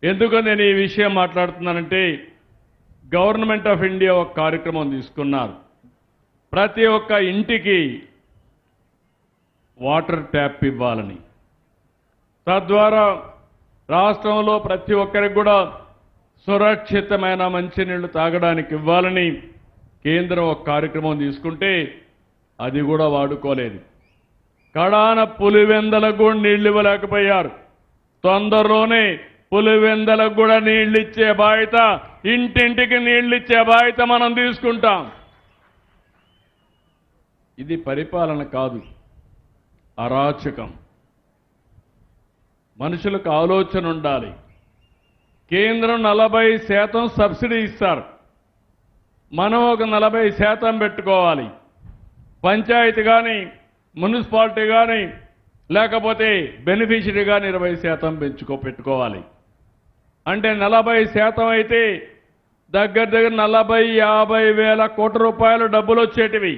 ఎందుకు నేను ఈ విషయం మాట్లాడుతున్నానంటే గవర్నమెంట్ ఆఫ్ ఇండియా ఒక కార్యక్రమం తీసుకున్నారు. ప్రతి ఒక్క ఇంటికి వాటర్ ట్యాప్ ఇవ్వాలని, తద్వారా రాష్ట్రంలో ప్రతి ఒక్కరికి కూడా సురక్షితమైన మంచినీళ్లు తాగడానికి ఇవ్వాలని కేంద్రం ఒక కార్యక్రమం తీసుకుంటే అది కూడా వాడుకోలేదు. కడాన పులివెందలకు కూడా నీళ్లు ఇవ్వలేకపోయారు. తొందరలోనే పులివెందలకు కూడా నీళ్లు ఇచ్చే బాధ్యత, ఇంటింటికి నీళ్లు ఇచ్చే బాధ్యత మనం తీసుకుంటాం. ఇది పరిపాలన కాదు, అరాచకం. మనుషులకు ఆలోచన ఉండాలి. కేంద్రం 40% సబ్సిడీ ఇస్తారు, మనం ఒక 40% పెట్టుకోవాలి. పంచాయతీ కానీ మున్సిపాలిటీ కానీ లేకపోతే బెనిఫిషరీ కానీ 20% పెట్టుకోవాలి. అంటే 40% అయితే దగ్గర 40-50 వేల కోట్ల రూపాయలు డబ్బులు వచ్చేటివి.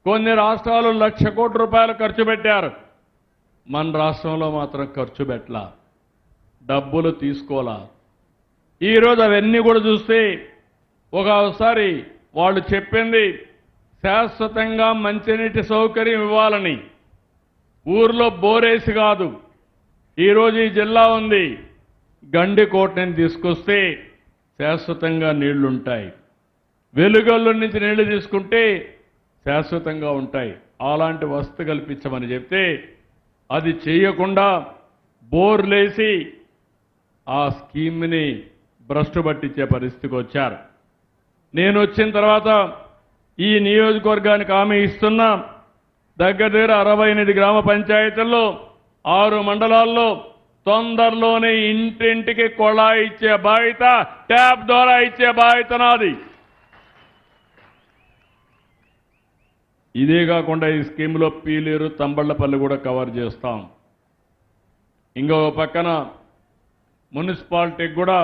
కొన్ని రాష్ట్రాలు 1,00,000 కోట్ల రూపాయలు ఖర్చు పెట్టారు. మన రాష్ట్రంలో మాత్రం ఖర్చు పెట్టలా, డబ్బులు తీసుకోలా. ఈరోజు అవన్నీ కూడా చూస్తే ఒకసారి వాళ్ళు చెప్పింది శాశ్వతంగా మంచినీటి సౌకర్యం ఇవ్వాలని, ఊర్లో బోరేసి కాదు. ఈరోజు ఈ జిల్లా ఉంది, గండికోటని తీసుకొస్తే శాశ్వతంగా నీళ్లుంటాయి. వెలుగొల్లు నుంచి నీళ్లు తీసుకుంటే శాశ్వతంగా ఉంటాయి. అలాంటి వసతి కల్పించమని చెప్తే అది చేయకుండా బోర్లేసి ఆ స్కీమ్ని భ్రష్టు పట్టించే పరిస్థితికి వచ్చారు. నేను వచ్చిన తర్వాత ఈ నియోజకవర్గానికి హామీ ఇస్తున్నా, దగ్గర 68 గ్రామ పంచాయతీల్లో 6 మండలాల్లో తొందరలోనే ఇంటింటికి కొళాయి ఇచ్చే బాధ్యత, ట్యాప్ ద్వారా ఇచ్చే బాధ్యత నాది. ఇదే కాకుండా ఈ స్కీమ్లో పీలేరు, తంబళ్లపల్లి కూడా కవర్ చేస్తాం. ఇంకో పక్కన మున్సిపాలిటీకి కూడా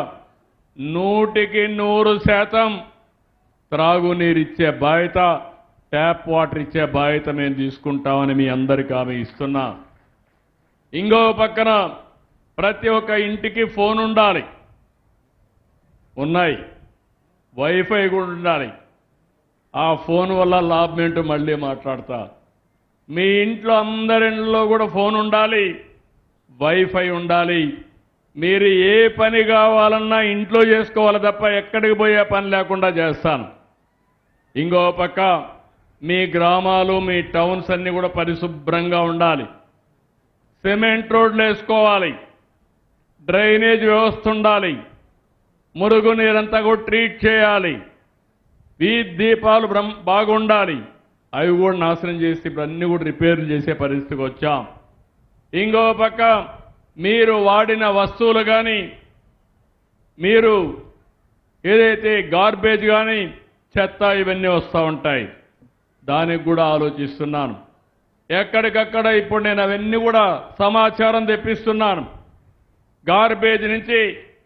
100% త్రాగునీరు ఇచ్చే బాధ్యత, ట్యాప్ వాటర్ ఇచ్చే బాధ్యత మేము తీసుకుంటామని మీ అందరికీ హామీ ఇస్తున్నా. ఇంకో పక్కన ప్రతి ఒక్క ఇంటికి ఫోన్ ఉండాలి, ఉన్నాయి. వైఫై కూడా ఉండాలి. ఆ ఫోన్ వల్ల లాభం ఏంటో మళ్ళీ మాట్లాడతా. మీ ఇంట్లో అందరిలో కూడా ఫోన్ ఉండాలి, వైఫై ఉండాలి. మీరు ఏ పని కావాలన్నా ఇంట్లో చేసుకోవాలి తప్ప ఎక్కడికి పోయే పని లేకుండా చేస్తాను. ఇంకో పక్క మీ గ్రామాలు, మీ టౌన్స్ అన్ని కూడా పరిశుభ్రంగా ఉండాలి. సిమెంట్ రోడ్లు వేసుకోవాలి, డ్రైనేజ్ వ్యవస్థ ఉండాలి, మురుగునీరంతా కూడా ట్రీట్ చేయాలి, వీధి దీపాలు బాగుండాలి. అవి కూడా నాశనం చేసి ఇప్పుడు అన్ని కూడా రిపేర్లు చేసే పరిస్థితికి వచ్చాం. ఇంకో పక్క మీరు వాడిన వస్తువులు కానీ, మీరు ఏదైతే గార్బేజ్ కానీ, చెత్త ఇవన్నీ వస్తూ ఉంటాయి. దానికి కూడా ఆలోచిస్తున్నాను. ఎక్కడికక్కడ ఇప్పుడు నేను అవన్నీ కూడా సమాచారం తెప్పిస్తున్నాను. గార్బేజ్ నుంచి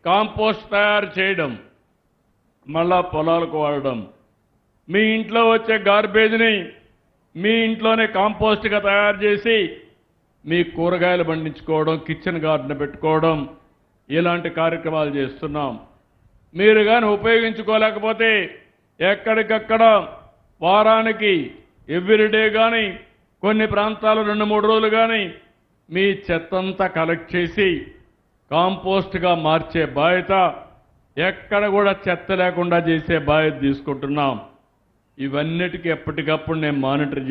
కాంపోస్ట్ తయారు చేయడం, మళ్ళా పొలాలకు వాడడం. మీ ఇంట్లో వచ్చే గార్బేజ్ని మీ ఇంట్లోనే కాంపోస్ట్గా తయారు చేసి మీ కూరగాయలు పండించుకోవడం, కిచెన్ గార్డెన్ పెట్టుకోవడం, ఇలాంటి కార్యక్రమాలు చేస్తున్నాం. మీరు కానీ ఉపయోగించుకోలేకపోతే ఎక్కడికక్కడ వారానికి ఎవ్రీడే కానీ, కొన్ని ప్రాంతాలు 2-3 రోజులు కానీ మీ చెత్తంతా కలెక్ట్ చేసి కాంపోస్ట్గా మార్చే బాధ్యత, ఎక్కడ కూడా చెత్త లేకుండా చేసే బాధ్యత తీసుకుంటున్నాం. ఇవన్నిటికీ ఎప్పటికప్పుడు నేను మానిటర్